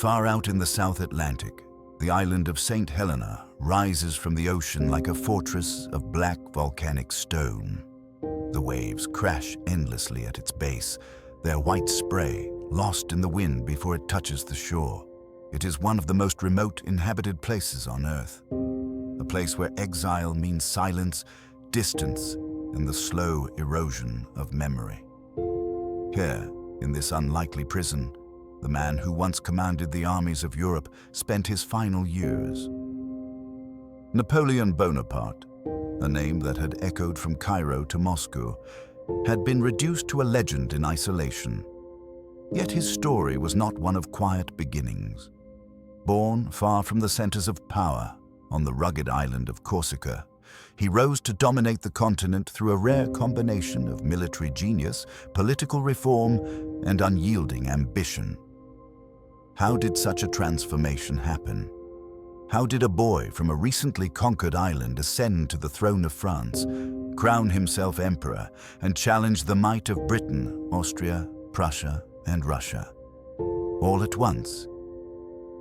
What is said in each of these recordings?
Far out in the South Atlantic, the island of St. Helena rises from the ocean like a fortress of black volcanic stone. The waves crash endlessly at its base, their white spray lost in the wind before it touches the shore. It is one of the most remote inhabited places on Earth, a place where exile means silence, distance, and the slow erosion of memory. Here, in this unlikely prison, the man who once commanded the armies of Europe spent his final years. Napoleon Bonaparte, a name that had echoed from Cairo to Moscow, had been reduced to a legend in isolation. Yet his story was not one of quiet beginnings. Born far from the centers of power on the rugged island of Corsica, he rose to dominate the continent through a rare combination of military genius, political reform, and unyielding ambition. How did such a transformation happen? How did a boy from a recently conquered island ascend to the throne of France, crown himself emperor, and challenge the might of Britain, Austria, Prussia, and Russia, all at once?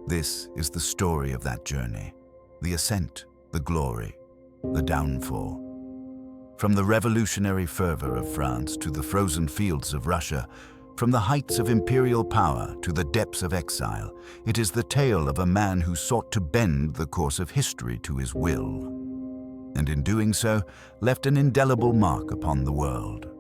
This is the story of that journey, the ascent, the glory, the downfall. From the revolutionary fervor of France to the frozen fields of Russia, from the heights of imperial power to the depths of exile, it is the tale of a man who sought to bend the course of history to his will, and in doing so, left an indelible mark upon the world.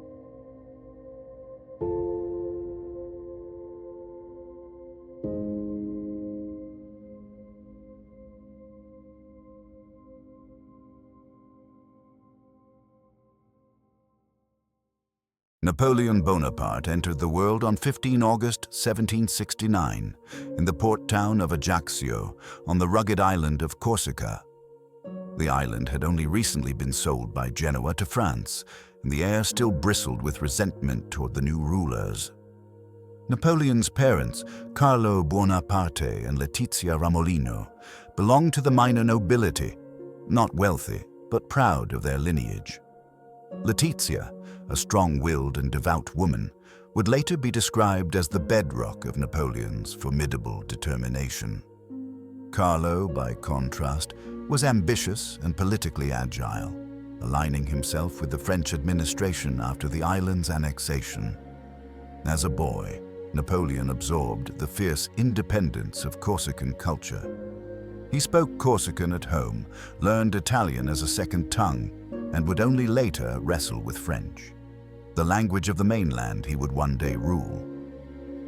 Napoleon Bonaparte entered the world on 15 August 1769 in the port town of Ajaccio on the rugged island of Corsica. The island had only recently been sold by Genoa to France, and the air still bristled with resentment toward the new rulers. Napoleon's parents, Carlo Buonaparte and Letizia Ramolino, belonged to the minor nobility, not wealthy, but proud of their lineage. Letizia, a strong-willed and devout woman, would later be described as the bedrock of Napoleon's formidable determination. Carlo, by contrast, was ambitious and politically agile, aligning himself with the French administration after the island's annexation. As a boy, Napoleon absorbed the fierce independence of Corsican culture. He spoke Corsican at home, learned Italian as a second tongue, and would only later wrestle with French, the language of the mainland he would one day rule.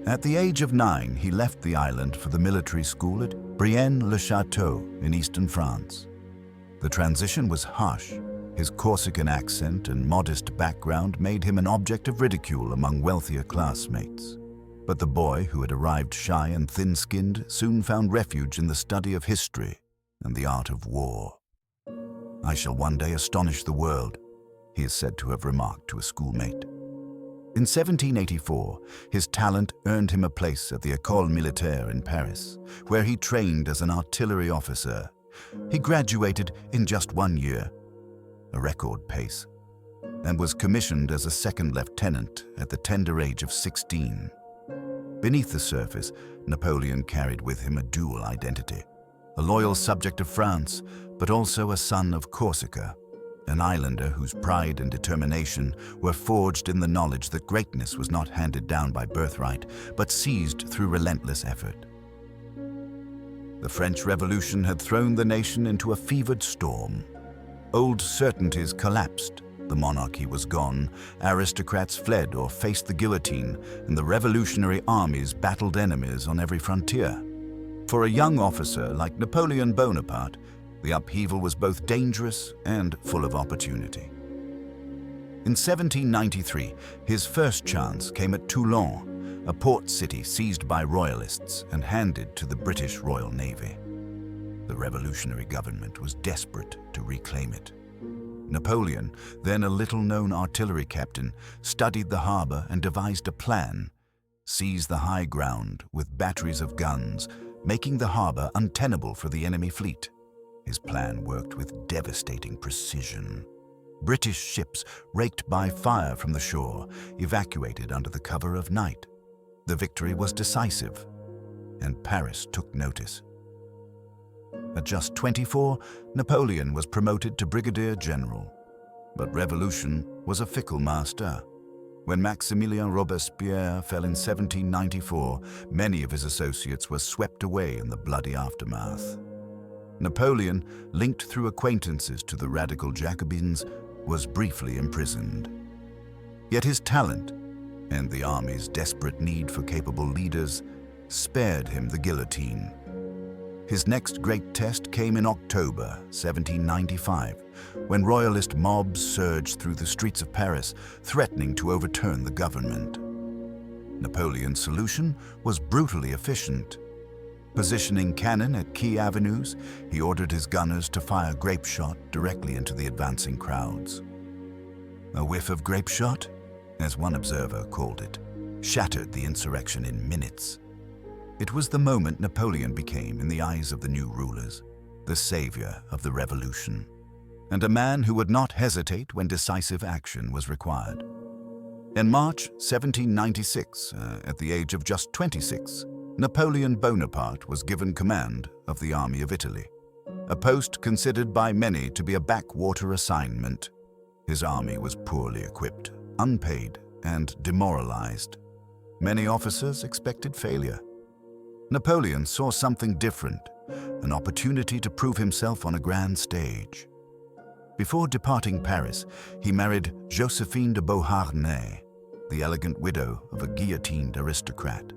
At the age of 9, he left the island for the military school at Brienne-le-Château in eastern France. The transition was harsh. His Corsican accent and modest background made him an object of ridicule among wealthier classmates. But the boy, who had arrived shy and thin-skinned, soon found refuge in the study of history and the art of war. "I shall one day astonish the world," he is said to have remarked to a schoolmate. In 1784, his talent earned him a place at the École Militaire in Paris, where he trained as an artillery officer. He graduated in just 1 year, a record pace, and was commissioned as a second lieutenant at the tender age of 16. Beneath the surface, Napoleon carried with him a dual identity, a loyal subject of France, but also a son of Corsica, an islander whose pride and determination were forged in the knowledge that greatness was not handed down by birthright, but seized through relentless effort. The French Revolution had thrown the nation into a fevered storm. Old certainties collapsed, the monarchy was gone, aristocrats fled or faced the guillotine, and the revolutionary armies battled enemies on every frontier. For a young officer like Napoleon Bonaparte, the upheaval was both dangerous and full of opportunity. In 1793, his first chance came at Toulon, a port city seized by royalists and handed to the British Royal Navy. The revolutionary government was desperate to reclaim it. Napoleon, then a little-known artillery captain, studied the harbor and devised a plan: seize the high ground with batteries of guns, making the harbor untenable for the enemy fleet. His plan worked with devastating precision. British ships, raked by fire from the shore, evacuated under the cover of night. The victory was decisive. and Paris took notice. At just 24, Napoleon was promoted to brigadier general. But revolution was a fickle master. When Maximilien Robespierre fell in 1794, many of his associates were swept away in the bloody aftermath. Napoleon, linked through acquaintances to the radical Jacobins, was briefly imprisoned. Yet his talent, and the army's desperate need for capable leaders, spared him the guillotine. His next great test came in October 1795, when royalist mobs surged through the streets of Paris, threatening to overturn the government. Napoleon's solution was brutally efficient. Positioning cannon at key avenues, he ordered his gunners to fire grape shot directly into the advancing crowds. A whiff of grape shot, as one observer called it, shattered the insurrection in minutes. It was the moment Napoleon became, in the eyes of the new rulers, the savior of the revolution, and a man who would not hesitate when decisive action was required. In March 1796, at the age of just 26, Napoleon Bonaparte was given command of the Army of Italy, a post considered by many to be a backwater assignment. His army was poorly equipped, unpaid, and demoralized. Many officers expected failure. Napoleon saw something different, an opportunity to prove himself on a grand stage. Before departing Paris, he married Josephine de Beauharnais, the elegant widow of a guillotined aristocrat.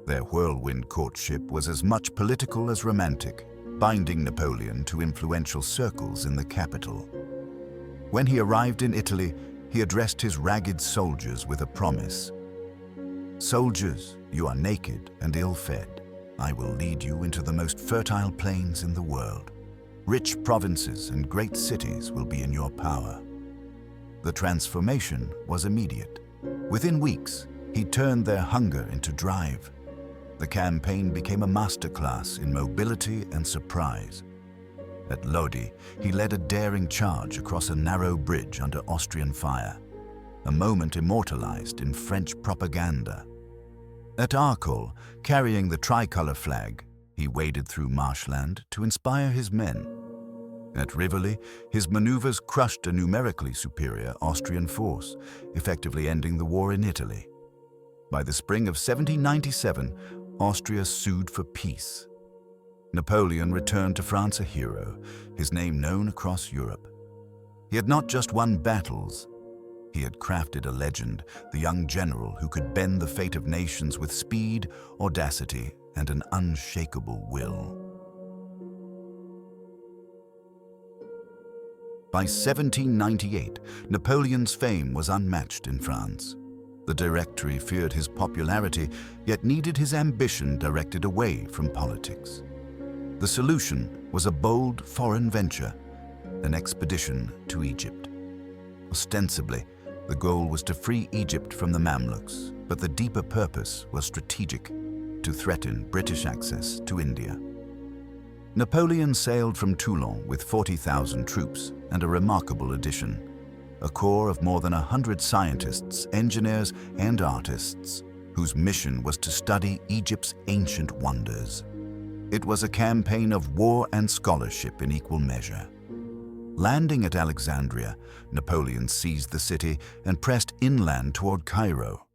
Their whirlwind courtship was as much political as romantic, binding Napoleon to influential circles in the capital. When he arrived in Italy, he addressed his ragged soldiers with a promise. "Soldiers, you are naked and ill-fed. I will lead you into the most fertile plains in the world. Rich provinces and great cities will be in your power." The transformation was immediate. Within weeks, he turned their hunger into drive. The campaign became a masterclass in mobility and surprise. At Lodi, he led a daring charge across a narrow bridge under Austrian fire, a moment immortalized in French propaganda. At Arcole, carrying the tricolor flag, he waded through marshland to inspire his men. At Rivoli, his maneuvers crushed a numerically superior Austrian force, effectively ending the war in Italy. By the spring of 1797, Austria sued for peace. Napoleon returned to France a hero, his name known across Europe. He had not just won battles, he had crafted a legend, the young general who could bend the fate of nations with speed, audacity, and an unshakable will. By 1798, Napoleon's fame was unmatched in France. The Directory feared his popularity, yet needed his ambition directed away from politics. The solution was a bold foreign venture, an expedition to Egypt. Ostensibly, the goal was to free Egypt from the Mamluks, but the deeper purpose was strategic, to threaten British access to India. Napoleon sailed from Toulon with 40,000 troops and a remarkable addition, a corps of more than 100 scientists, engineers, and artists, whose mission was to study Egypt's ancient wonders. It was a campaign of war and scholarship in equal measure. Landing at Alexandria, Napoleon seized the city and pressed inland toward Cairo.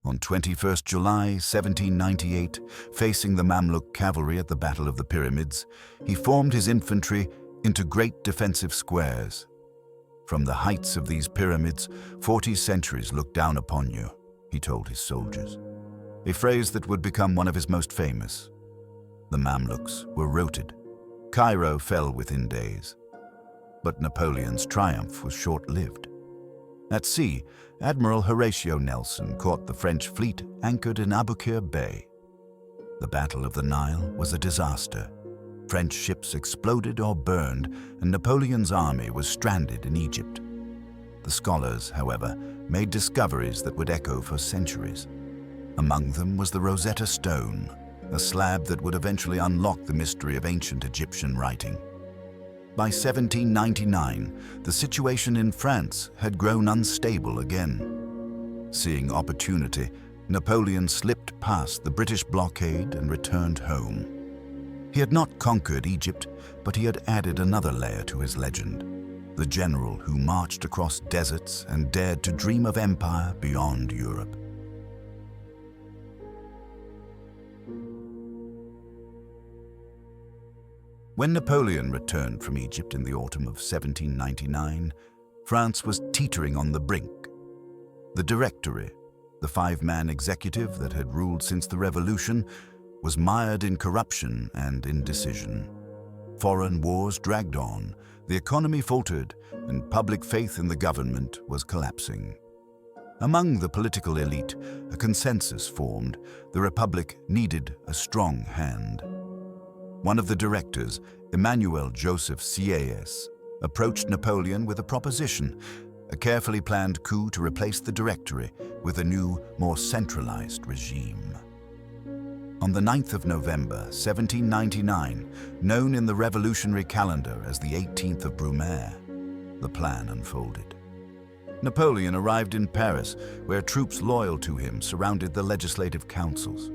On 21 July 1798, facing the Mamluk cavalry at the Battle of the Pyramids, he formed his infantry into great defensive squares. "From the heights of these pyramids, 40 centuries look down upon you," he told his soldiers, a phrase that would become one of his most famous. The Mamluks were routed. Cairo fell within days. But Napoleon's triumph was short-lived. At sea, Admiral Horatio Nelson caught the French fleet anchored in Aboukir Bay. The Battle of the Nile was a disaster. French ships exploded or burned, and Napoleon's army was stranded in Egypt. The scholars, however, made discoveries that would echo for centuries. Among them was the Rosetta Stone, a slab that would eventually unlock the mystery of ancient Egyptian writing. By 1799, the situation in France had grown unstable again. Seeing opportunity, Napoleon slipped past the British blockade and returned home. He had not conquered Egypt, but he had added another layer to his legend, the general who marched across deserts and dared to dream of empire beyond Europe. When Napoleon returned from Egypt in the autumn of 1799, France was teetering on the brink. The Directory, the five-man executive that had ruled since the Revolution, was mired in corruption and indecision. Foreign wars dragged on, the economy faltered, and public faith in the government was collapsing. Among the political elite, a consensus formed. The Republic needed a strong hand. One of the directors, Emmanuel Joseph Sieyès, approached Napoleon with a proposition, a carefully planned coup to replace the Directory with a new, more centralized regime. On the 9th of November, 1799, known in the revolutionary calendar as the 18th of Brumaire, the plan unfolded. Napoleon arrived in Paris, where troops loyal to him surrounded the legislative councils.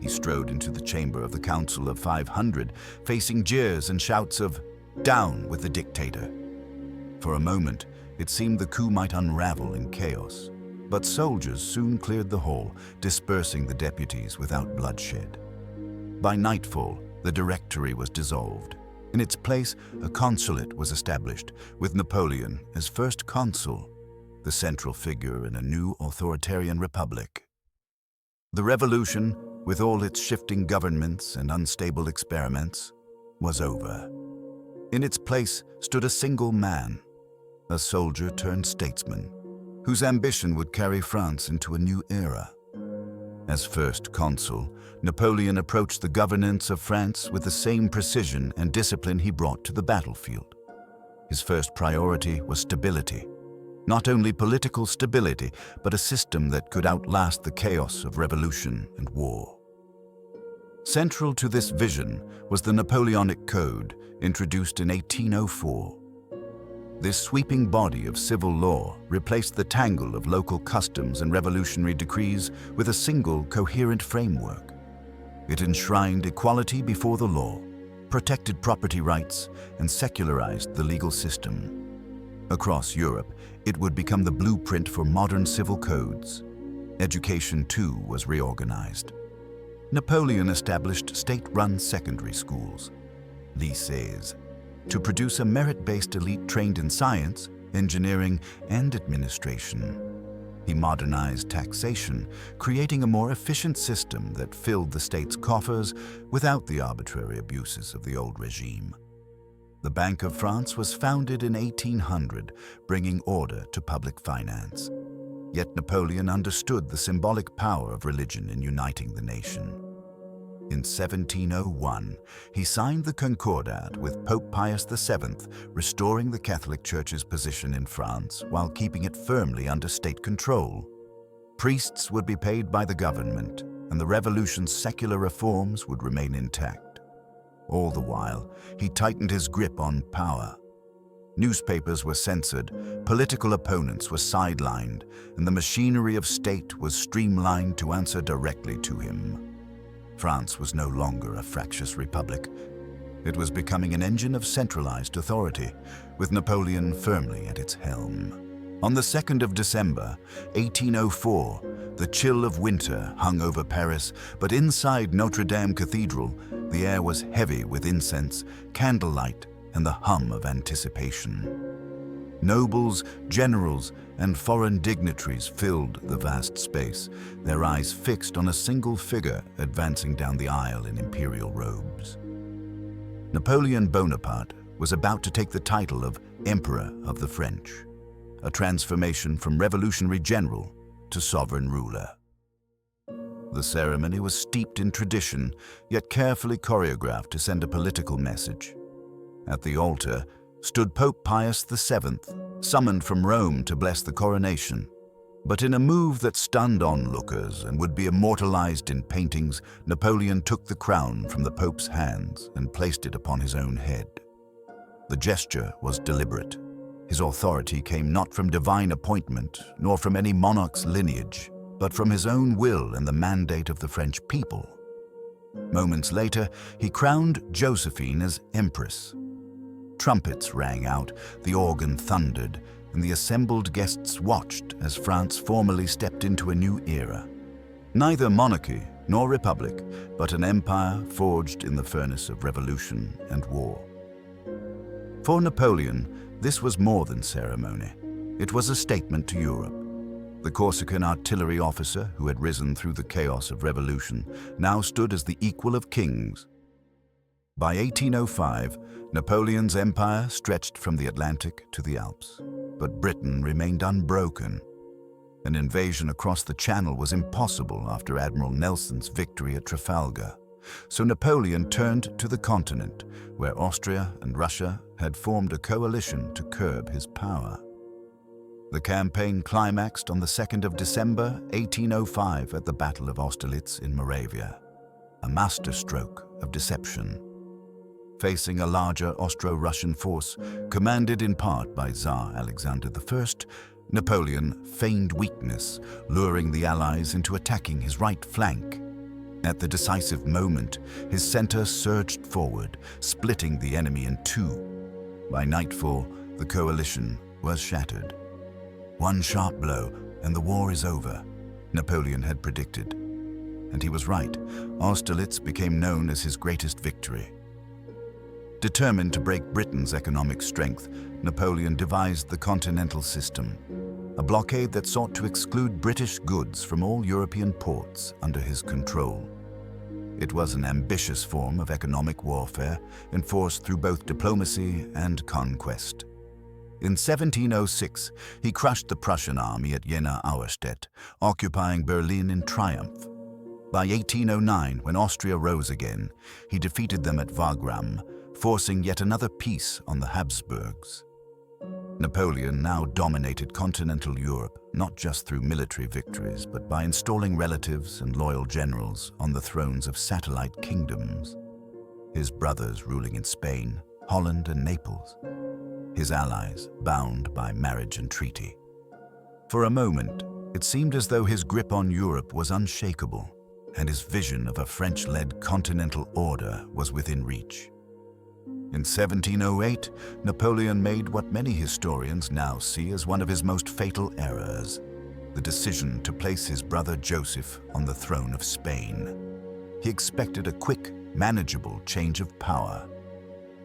He strode into the chamber of the Council of 500, facing jeers and shouts of, "Down with the dictator." For a moment, it seemed the coup might unravel in chaos, but soldiers soon cleared the hall, dispersing the deputies without bloodshed. By nightfall, the Directory was dissolved. In its place, a consulate was established, with Napoleon as first consul, the central figure in a new authoritarian republic. The revolution, with all its shifting governments and unstable experiments, was over. In its place stood a single man, a soldier turned statesman, whose ambition would carry France into a new era. As first consul, Napoleon approached the governance of France with the same precision and discipline he brought to the battlefield. His first priority was stability. Not only political stability, but a system that could outlast the chaos of revolution and war. Central to this vision was the Napoleonic Code, introduced in 1804. This sweeping body of civil law replaced the tangle of local customs and revolutionary decrees with a single, coherent framework. It enshrined equality before the law, protected property rights, and secularized the legal system. Across Europe, it would become the blueprint for modern civil codes. Education, too, was reorganized. Napoleon established state-run secondary schools, lycées, to produce a merit-based elite trained in science, engineering, and administration. He modernized taxation, creating a more efficient system that filled the state's coffers without the arbitrary abuses of the old regime. The Bank of France was founded in 1800, bringing order to public finance. Yet Napoleon understood the symbolic power of religion in uniting the nation. In 1701, he signed the Concordat with Pope Pius VII, restoring the Catholic Church's position in France while keeping it firmly under state control. Priests would be paid by the government, and the revolution's secular reforms would remain intact. All the while, he tightened his grip on power. Newspapers were censored, political opponents were sidelined, and the machinery of state was streamlined to answer directly to him. France was no longer a fractious republic. It was becoming an engine of centralized authority, with Napoleon firmly at its helm. On the 2nd of December, 1804, the chill of winter hung over Paris, but inside Notre Dame Cathedral, the air was heavy with incense, candlelight, and the hum of anticipation. Nobles, generals, and foreign dignitaries filled the vast space, their eyes fixed on a single figure advancing down the aisle in imperial robes. Napoleon Bonaparte was about to take the title of Emperor of the French, a transformation from revolutionary general to sovereign ruler. The ceremony was steeped in tradition, yet carefully choreographed to send a political message. At the altar stood Pope Pius VII, summoned from Rome to bless the coronation. But in a move that stunned onlookers and would be immortalized in paintings, Napoleon took the crown from the Pope's hands and placed it upon his own head. The gesture was deliberate. His authority came not from divine appointment, nor from any monarch's lineage. but from his own will and the mandate of the French people. Moments later, he crowned Josephine as empress. Trumpets rang out, the organ thundered, and the assembled guests watched as France formally stepped into a new era. Neither monarchy nor republic, but an empire forged in the furnace of revolution and war. For Napoleon, this was more than ceremony. It was a statement to Europe. The Corsican artillery officer, who had risen through the chaos of revolution, now stood as the equal of kings. By 1805, Napoleon's empire stretched from the Atlantic to the Alps, but Britain remained unbroken. An invasion across the Channel was impossible after Admiral Nelson's victory at Trafalgar, so Napoleon turned to the continent, where Austria and Russia had formed a coalition to curb his power. The campaign climaxed on the 2nd of December 1805 at the Battle of Austerlitz in Moravia, a masterstroke of deception. Facing a larger Austro-Russian force, commanded in part by Tsar Alexander I, Napoleon feigned weakness, luring the Allies into attacking his right flank. At the decisive moment, his center surged forward, splitting the enemy in two. By nightfall, the coalition was shattered. One sharp blow, and the war is over, Napoleon had predicted. And he was right. Austerlitz became known as his greatest victory. Determined to break Britain's economic strength, Napoleon devised the Continental System, a blockade that sought to exclude British goods from all European ports under his control. It was an ambitious form of economic warfare, enforced through both diplomacy and conquest. In 1706, he crushed the Prussian army at Jena-Auerstedt, occupying Berlin in triumph. By 1809, when Austria rose again, he defeated them at Wagram, forcing yet another peace on the Habsburgs. Napoleon now dominated continental Europe, not just through military victories, but by installing relatives and loyal generals on the thrones of satellite kingdoms. His brothers ruling in Spain, Holland, and Naples. His allies bound by marriage and treaty. For a moment, it seemed as though his grip on Europe was unshakable, and his vision of a French-led continental order was within reach. In 1708, Napoleon made what many historians now see as one of his most fatal errors, the decision to place his brother Joseph on the throne of Spain. He expected a quick, manageable change of power.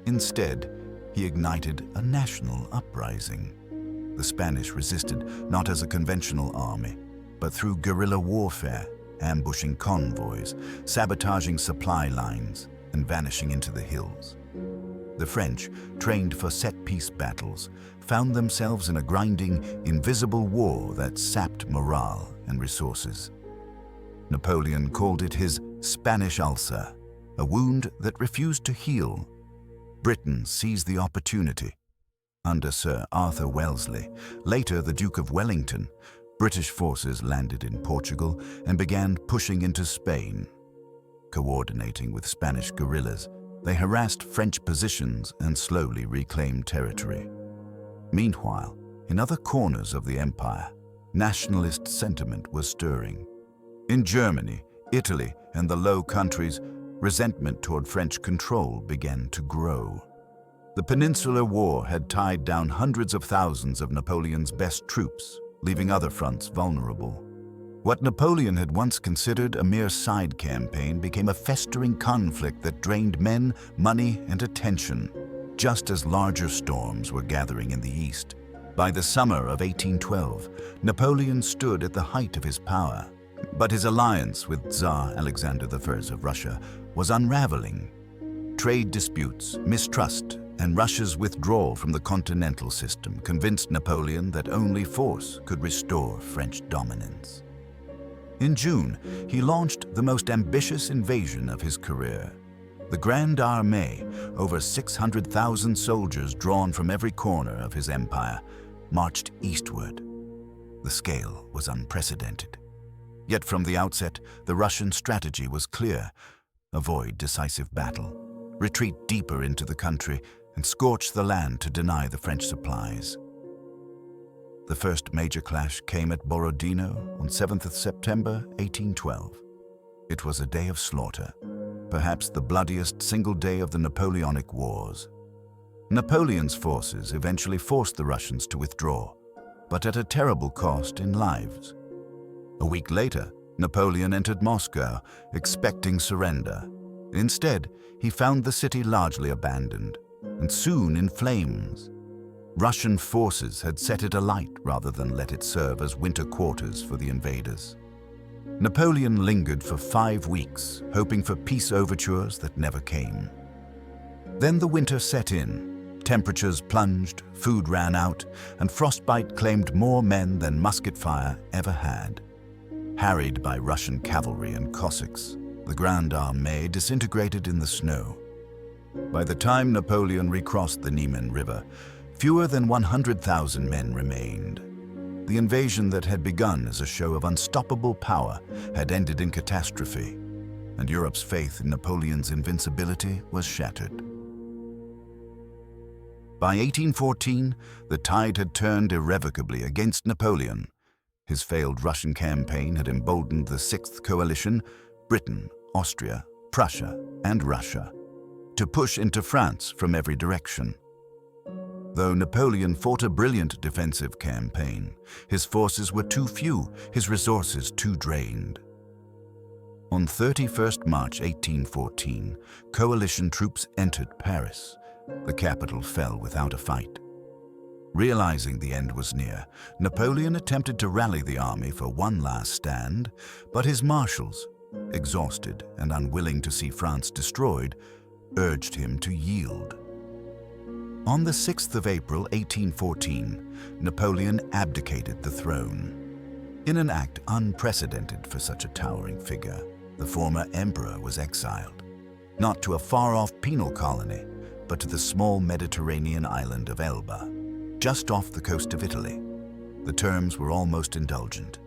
Instead, he ignited a national uprising. The Spanish resisted not as a conventional army, but through guerrilla warfare, ambushing convoys, sabotaging supply lines, and vanishing into the hills. The French, trained for set-piece battles, found themselves in a grinding, invisible war that sapped morale and resources. Napoleon called it his Spanish ulcer, a wound that refused to heal. Britain seized the opportunity. Under Sir Arthur Wellesley, later the Duke of Wellington, British forces landed in Portugal and began pushing into Spain. Coordinating with Spanish guerrillas, they harassed French positions and slowly reclaimed territory. Meanwhile, in other corners of the empire, nationalist sentiment was stirring. In Germany, Italy, and the Low Countries, resentment toward French control began to grow. The Peninsular War had tied down hundreds of thousands of Napoleon's best troops, leaving other fronts vulnerable. What Napoleon had once considered a mere side campaign became a festering conflict that drained men, money, and attention, just as larger storms were gathering in the east. By the summer of 1812, Napoleon stood at the height of his power, but his alliance with Tsar Alexander I of Russia was unraveling. Trade disputes, mistrust, and Russia's withdrawal from the continental system convinced Napoleon that only force could restore French dominance. In June, he launched the most ambitious invasion of his career. The Grande Armée, over 600,000 soldiers drawn from every corner of his empire, marched eastward. The scale was unprecedented. Yet from the outset, the Russian strategy was clear: avoid decisive battle, retreat deeper into the country, and scorch the land to deny the French supplies. The first major clash came at Borodino on 7th of September 1812. It was a day of slaughter, perhaps the bloodiest single day of the Napoleonic Wars. Napoleon's forces eventually forced the Russians to withdraw, but at a terrible cost in lives. A week later, Napoleon entered Moscow, expecting surrender. Instead, he found the city largely abandoned, and soon in flames. Russian forces had set it alight rather than let it serve as winter quarters for the invaders. Napoleon lingered for 5 weeks, hoping for peace overtures that never came. Then the winter set in. Temperatures plunged, food ran out, and frostbite claimed more men than musket fire ever had. Harried by Russian cavalry and Cossacks, the Grande Armée disintegrated in the snow. By the time Napoleon recrossed the Niemen River, fewer than 100,000 men remained. The invasion that had begun as a show of unstoppable power had ended in catastrophe, and Europe's faith in Napoleon's invincibility was shattered. By 1814, the tide had turned irrevocably against Napoleon. His failed Russian campaign had emboldened the Sixth Coalition, Britain, Austria, Prussia, and Russia, to push into France from every direction. Though Napoleon fought a brilliant defensive campaign, his forces were too few, his resources too drained. On 31st March 1814, coalition troops entered Paris. The capital fell without a fight. Realizing the end was near, Napoleon attempted to rally the army for one last stand, but his marshals, exhausted and unwilling to see France destroyed, urged him to yield. On the 6th of April 1814, Napoleon abdicated the throne. In an act unprecedented for such a towering figure, the former emperor was exiled, not to a far-off penal colony, but to the small Mediterranean island of Elba, just off the coast of Italy. The terms were almost indulgent.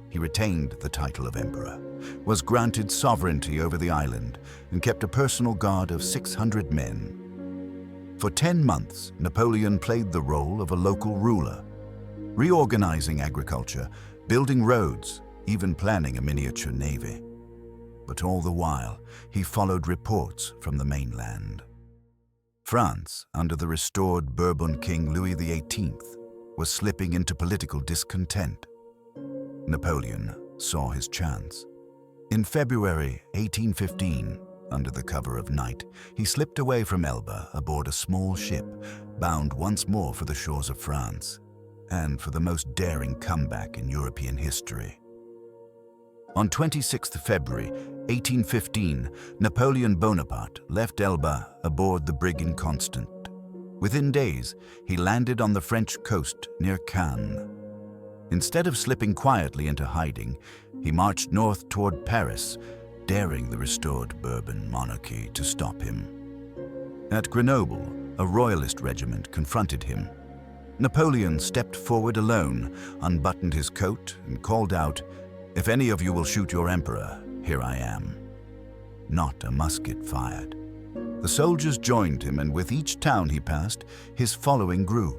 He retained the title of emperor, was granted sovereignty over the island, and kept a personal guard of 600 men. For 10 months, Napoleon played the role of a local ruler, reorganizing agriculture, building roads, even planning a miniature navy. But all the while, he followed reports from the mainland. France, under the restored Bourbon King Louis XVIII, was slipping into political discontent. Napoleon saw his chance. In February 1815, under the cover of night, he slipped away from Elba aboard a small ship, bound once more for the shores of France, and for the most daring comeback in European history. On 26th February 1815, Napoleon Bonaparte left Elba aboard the brig Inconstant. Within days, he landed on the French coast near Cannes. Instead of slipping quietly into hiding, he marched north toward Paris, daring the restored Bourbon monarchy to stop him. At Grenoble, a royalist regiment confronted him. Napoleon stepped forward alone, unbuttoned his coat, and called out, "If any of you will shoot your emperor, here I am." Not a musket fired. The soldiers joined him, and with each town he passed, his following grew.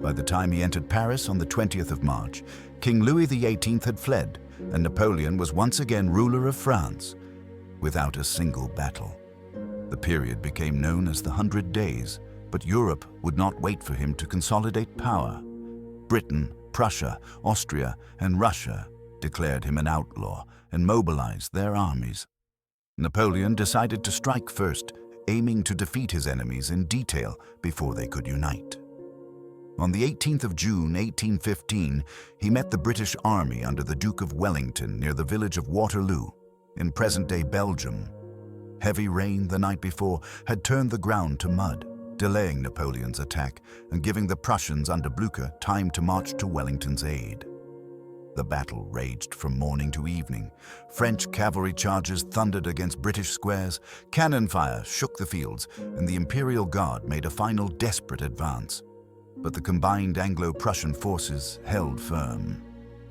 By the time he entered Paris on the 20th of March, King Louis XVIII had fled, and Napoleon was once again ruler of France, without a single battle. The period became known as the 100 Days, but Europe would not wait for him to consolidate power. Britain, Prussia, Austria, and Russia declared him an outlaw and mobilized their armies. Napoleon decided to strike first, aiming to defeat his enemies in detail before they could unite. On the 18th of June 1815, he met the British army under the Duke of Wellington near the village of Waterloo, in present-day Belgium. Heavy rain the night before had turned the ground to mud, delaying Napoleon's attack and giving the Prussians under Blücher time to march to Wellington's aid. The battle raged from morning to evening. French cavalry charges thundered against British squares, cannon fire shook the fields, and the Imperial Guard made a final desperate advance. But the combined Anglo-Prussian forces held firm.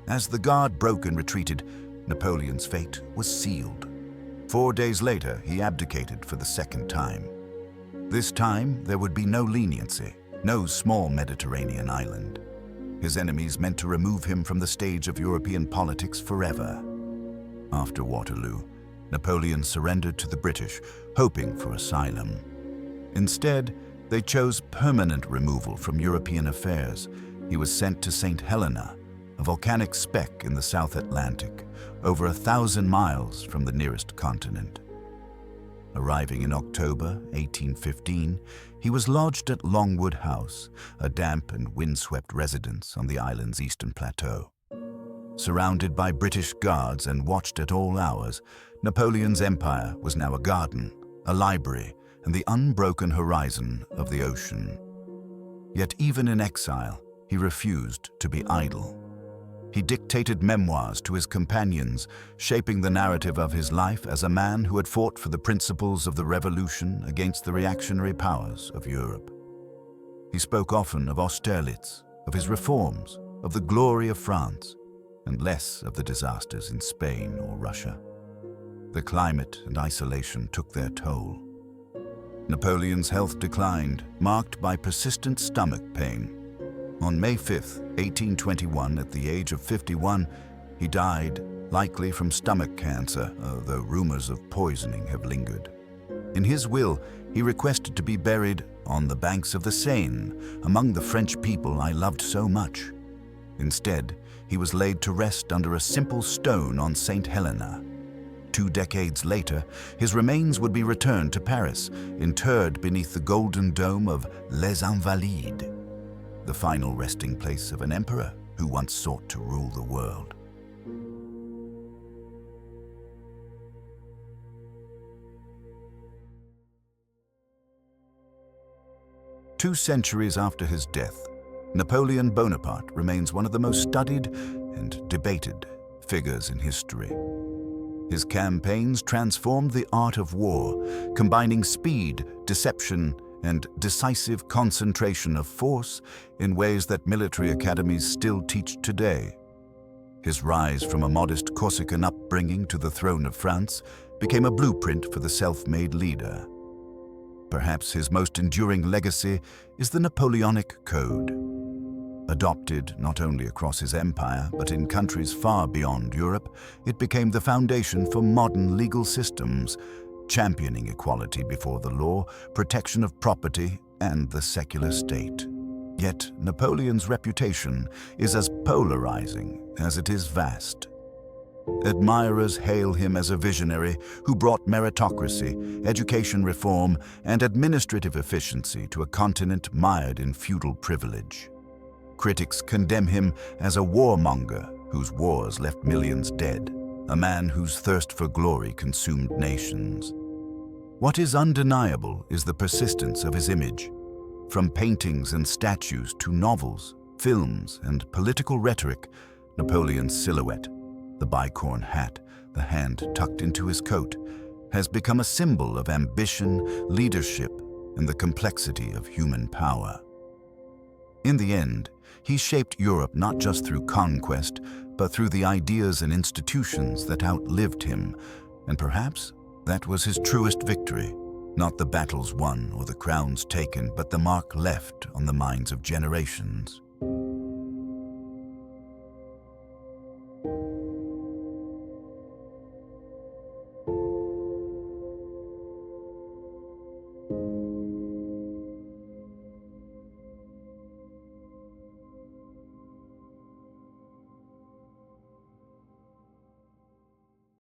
As the Guard broke and retreated, Napoleon's fate was sealed. 4 days later, he abdicated for the second time. This time, there would be no leniency, no small Mediterranean island. His enemies meant to remove him from the stage of European politics forever. After Waterloo, Napoleon surrendered to the British, hoping for asylum. Instead, they chose permanent removal from European affairs. He was sent to St. Helena, a volcanic speck in the South Atlantic, over 1,000 miles from the nearest continent. Arriving in October 1815, he was lodged at Longwood House, a damp and windswept residence on the island's eastern plateau. Surrounded by British guards and watched at all hours, Napoleon's empire was now a garden, a library, and the unbroken horizon of the ocean. Yet even in exile, he refused to be idle. He dictated memoirs to his companions, shaping the narrative of his life as a man who had fought for the principles of the revolution against the reactionary powers of Europe. He spoke often of Austerlitz, of his reforms, of the glory of France, and less of the disasters in Spain or Russia. The climate and isolation took their toll. Napoleon's health declined, marked by persistent stomach pain. On May 5, 1821, at the age of 51, he died, likely from stomach cancer, though rumors of poisoning have lingered. In his will, he requested to be buried on the banks of the Seine, among the French people I loved so much. Instead, he was laid to rest under a simple stone on St. Helena. 2 decades later, his remains would be returned to Paris, interred beneath the golden dome of Les Invalides, the final resting place of an emperor who once sought to rule the world. Two centuries after his death, Napoleon Bonaparte remains one of the most studied and debated figures in history. His campaigns transformed the art of war, combining speed, deception, and decisive concentration of force in ways that military academies still teach today. His rise from a modest Corsican upbringing to the throne of France became a blueprint for the self-made leader. Perhaps his most enduring legacy is the Napoleonic Code. Adopted not only across his empire, but in countries far beyond Europe, it became the foundation for modern legal systems, championing equality before the law, protection of property, and the secular state. Yet Napoleon's reputation is as polarizing as it is vast. Admirers hail him as a visionary who brought meritocracy, education reform, and administrative efficiency to a continent mired in feudal privilege. Critics condemn him as a warmonger whose wars left millions dead, a man whose thirst for glory consumed nations. What is undeniable is the persistence of his image. From paintings and statues to novels, films, and political rhetoric, Napoleon's silhouette, the bicorn hat, the hand tucked into his coat, has become a symbol of ambition, leadership, and the complexity of human power. In the end, he shaped Europe not just through conquest, but through the ideas and institutions that outlived him, and perhaps that was his truest victory, not the battles won or the crowns taken, but the mark left on the minds of generations.